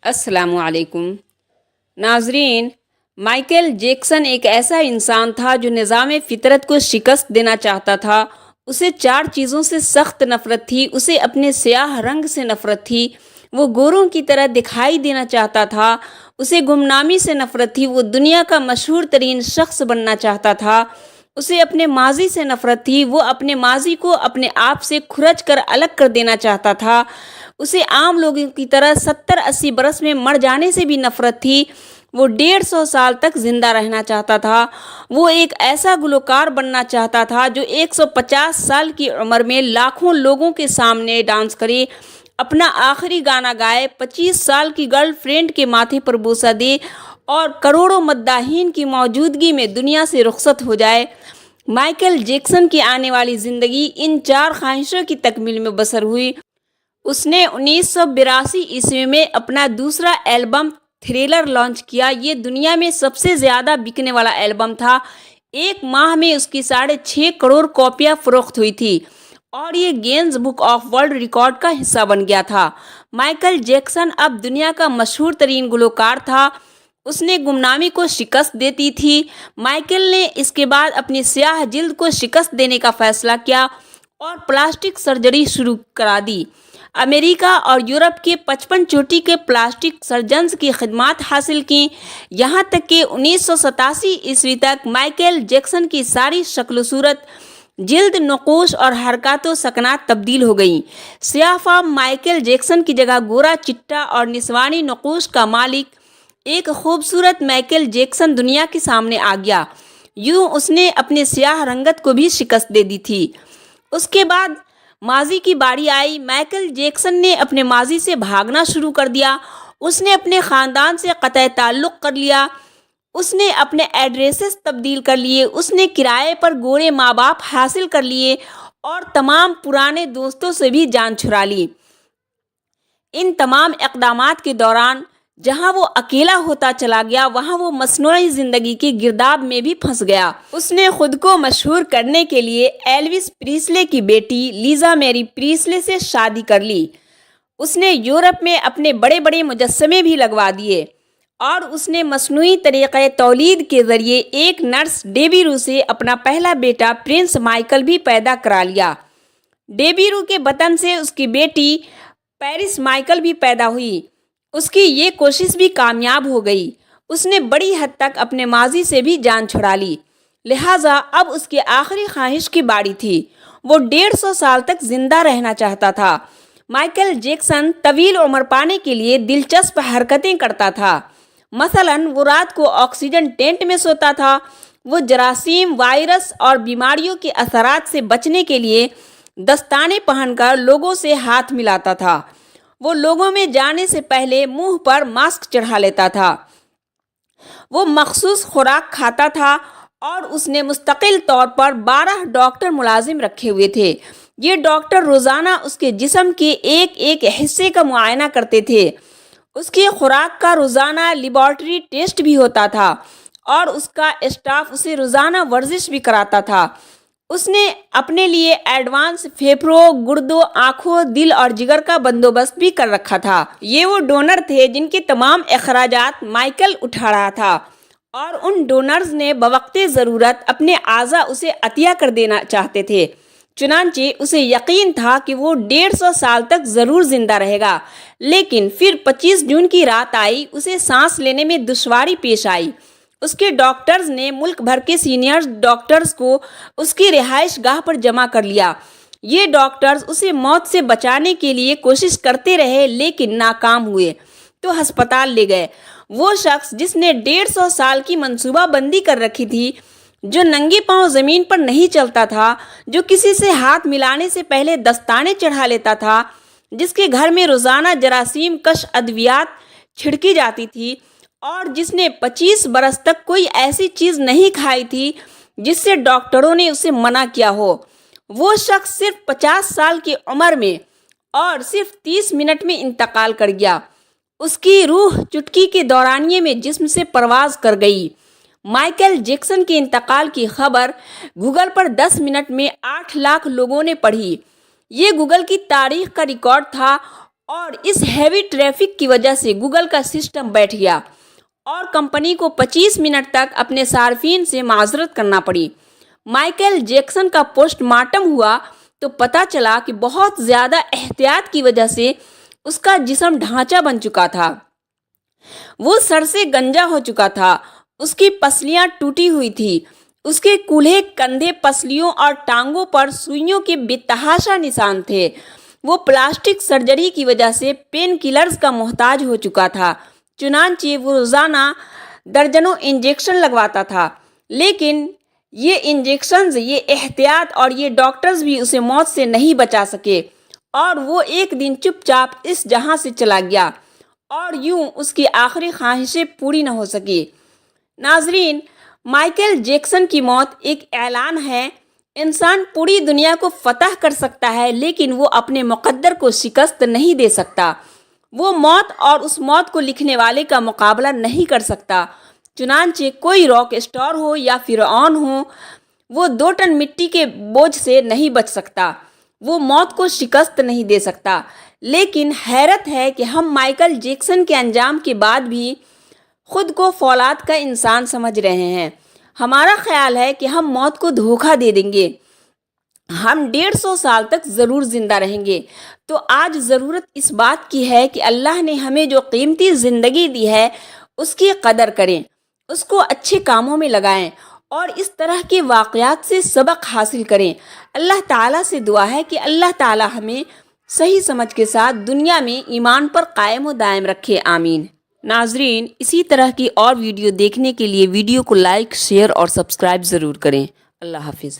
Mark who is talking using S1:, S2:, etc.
S1: अस्सलाम वालेकुम नाजरीन। माइकल जैक्सन एक ऐसा इंसान था जो निज़ाम फितरत को शिकस्त देना चाहता था। उसे चार चीज़ों से सख्त नफ़रत थी। उसे अपने स्याह रंग से नफ़रत थी। वो गोरों की तरह दिखाई देना चाहता था। उसे गुमनामी से नफ़रत थी। वो दुनिया का मशहूर तरीन शख्स बनना चाहता था। उसे अपने माजी से नफ़रत थी। वो अपने माजी को अपने आप से खुरच कर अलग कर देना चाहता था। उसे आम लोगों की तरह 70-80 बरस में मर जाने से भी नफ़रत थी। वो 150 साल तक ज़िंदा रहना चाहता था। वो एक ऐसा गुलकार बनना चाहता था जो 150 साल की उम्र में लाखों लोगों के सामने डांस करे, अपना आखिरी गाना गाए, 25 साल की गर्लफ्रेंड के माथे पर बोसा दे और करोड़ों मद्दाहीन की मौजूदगी में दुनिया से रुखसत हो जाए। माइकल जैक्सन की आने वाली ज़िंदगी इन चार ख्वाहिशों की तकमील में बसर हुई। उसने 1982 ईस्वी में अपना दूसरा एल्बम थ्रिलर लॉन्च किया। ये दुनिया में सबसे ज़्यादा बिकने वाला एल्बम था। एक माह में उसकी 6.5 करोड़ कॉपियाँ फ़रोख्त हुई थी और ये Guinness book of world record का हिस्सा बन गया था। माइकल जैक्सन अब दुनिया का मशहूर तरीन गुलकार था। उसने गुमनामी को शिकस्त देती थी। माइकल ने इसके बाद अपनी स्याह जिल्द को शिकस्त देने का फैसला किया और प्लास्टिक सर्जरी शुरू करा दी। अमेरिका और यूरोप के 55 चोटी के प्लास्टिक सर्जन्स की खिदमात हासिल की। यहाँ तक कि 1987 ईस्वी तक माइकल जैक्सन की सारी शक्ल सूरत, जिल्द, नक़ूश और हरकत व सकनात तब्दील हो गई। सियाफ़ाम माइकल जैक्सन की जगह गोरा, चिट्टा और निस्वानी नक़ूश का मालिक एक खूबसूरत माइकल जैक्सन दुनिया के सामने आ गया। यूँ उसने अपने स्याह रंगत को भी शिकस्त दे दी थी। उसके बाद माजी की बारी आई। माइकल जैक्सन ने अपने माजी से भागना शुरू कर दिया। उसने अपने ख़ानदान से क़तई ताल्लुक़ कर लिया। उसने अपने एड्रेसेस तब्दील कर लिए। उसने किराए पर गोरे माँ बाप हासिल कर लिए और तमाम पुराने दोस्तों से भी जान छुड़ा ली। इन तमाम इक़दामात के दौरान जहाँ वो अकेला होता चला गया, वहाँ वो मसनूई ज़िंदगी की गिरदाब में भी फंस गया। उसने खुद को मशहूर करने के लिए एल्विस प्रीस्ले की बेटी लीज़ा मैरी प्रीस्ले से शादी कर ली। उसने यूरोप में अपने बड़े बड़े मुजस्समे भी लगवा दिए और उसने मसनूई तरीक़े तौलीद के ज़रिए एक नर्स डेबी रू से अपना पहला बेटा प्रिंस माइकल भी पैदा करा लिया। डेबी रू के बतन से उसकी बेटी पेरिस माइकल भी पैदा हुई। उसकी ये कोशिश भी कामयाब हो गई। उसने बड़ी हद तक अपने माजी से भी जान छुड़ा ली। लिहाजा अब उसकी आखिरी ख्वाहिश की बारी थी। वो 150 साल तक जिंदा रहना चाहता था। माइकल जैक्सन तवील उम्र पाने के लिए दिलचस्प हरकतें करता था। मसलन वो रात को ऑक्सीजन टेंट में सोता था। वो जरासीम, वायरस और बीमारियों के असरात से बचने के लिए दस्ताने पहनकर लोगों से हाथ मिलाता था। वो लोगों में जाने से पहले मुंह पर मास्क चढ़ा लेता था। वो मखसूस खुराक खाता था और उसने मुस्तकिल तौर पर 12 डॉक्टर मुलाजिम रखे हुए थे। ये डॉक्टर रोज़ाना उसके जिस्म के एक एक हिस्से का मुआयना करते थे। उसकी खुराक का रोज़ाना लेबॉर्ट्री टेस्ट भी होता था और उसका स्टाफ उसे रोज़ाना वर्जिश भी कराता था। उसने अपने लिए एडवांस फेफड़ों, गुर्दों, आँखों, दिल और जिगर का बंदोबस्त भी कर रखा था। ये वो डोनर थे जिनके तमाम अखराजात माइकल उठा रहा था और उन डोनर्स ने बवक्ते ज़रूरत अपने आज़ा उसे अतिया कर देना चाहते थे। चुनांचे उसे यकीन था कि वो 150 साल तक ज़रूर ज़िंदा रहेगा। लेकिन फिर 25 जून की रात आई। उसे सांस लेने में दुश्वारी पेश आई। उसके डॉक्टर्स ने मुल्क भर के सीनियर डॉक्टर्स को उसकी रिहाइश गाह पर जमा कर लिया। ये डॉक्टर्स उसे मौत से बचाने के लिए कोशिश करते रहे लेकिन नाकाम हुए तो अस्पताल ले गए। वो शख्स जिसने 150 साल की मंसूबाबंदी कर रखी थी, जो नंगे पांव ज़मीन पर नहीं चलता था, जो किसी से हाथ मिलाने से पहले दस्ताने चढ़ा लेता था, जिसके घर में रोज़ाना जरासीम कश अद्वियात छिड़की जाती थी और जिसने 25 बरस तक कोई ऐसी चीज़ नहीं खाई थी जिससे डॉक्टरों ने उसे मना किया हो। वो शख्स सिर्फ 50 साल की उम्र में और सिर्फ 30 मिनट में इंतकाल कर गया। उसकी रूह चुटकी के दौरानिये में जिस्म से परवाज कर गई। माइकल जैक्सन के इंतकाल की खबर गूगल पर 10 मिनट में 8 लाख लोगों ने पढ़ी। ये गूगल की तारीख का रिकॉर्ड था اور اس ہیوی ٹریفک کی وجہ سے گوگل کا سسٹم بیٹھ گیا اور کمپنی کو 25 منٹ تک اپنے صارفین سے معذرت کرنا پڑی۔ مائیکل جیکسن کا پوسٹ مارٹم ہوا تو پتہ چلا کہ بہت زیادہ احتیاط کی وجہ سے اس کا جسم ڈھانچہ بن چکا تھا۔ وہ سر سے گنجا ہو چکا تھا، اس کی پسلیاں ٹوٹی ہوئی تھی، اس کے کولہے کندھے، پسلیوں اور ٹانگوں پر سوئیوں کے بے تحاشا نشان تھے۔ وہ پلاسٹک سرجری کی وجہ سے پین کلرز کا محتاج ہو چکا تھا، چنانچہ وہ روزانہ درجنوں انجیکشن لگواتا تھا، لیکن یہ انجیکشنز، یہ احتیاط اور یہ ڈاکٹرز بھی اسے موت سے نہیں بچا سکے، اور وہ ایک دن چپ چاپ اس جہاں سے چلا گیا اور یوں اس کی آخری خواہشیں پوری نہ ہو سکی۔ ناظرین، مائیکل جیکسن کی موت ایک اعلان ہے۔ انسان پوری دنیا کو فتح کر سکتا ہے لیکن وہ اپنے مقدر کو شکست نہیں دے سکتا۔ وہ موت اور اس موت کو لکھنے والے کا مقابلہ نہیں کر سکتا۔ چنانچہ کوئی راک اسٹار ہو یا فرعون ہو، وہ 2 ٹن مٹی کے بوجھ سے نہیں بچ سکتا، وہ موت کو شکست نہیں دے سکتا۔ لیکن حیرت ہے کہ ہم مائیکل جیکسن کے انجام کے بعد بھی خود کو فولاد کا انسان سمجھ رہے ہیں۔ ہمارا خیال ہے کہ ہم موت کو دھوکہ دے دیں گے، ہم 150 سال تک ضرور زندہ رہیں گے۔ تو آج ضرورت اس بات کی ہے کہ اللہ نے ہمیں جو قیمتی زندگی دی ہے اس کی قدر کریں، اس کو اچھے کاموں میں لگائیں اور اس طرح کے واقعات سے سبق حاصل کریں۔ اللہ تعالیٰ سے دعا ہے کہ اللہ تعالیٰ ہمیں صحیح سمجھ کے ساتھ دنیا میں ایمان پر قائم و دائم رکھے، آمین۔ ناظرین، اسی طرح کی اور ویڈیو دیکھنے کے لیے ویڈیو کو لائک، شیئر اور سبسکرائب ضرور کریں۔ اللہ حافظ۔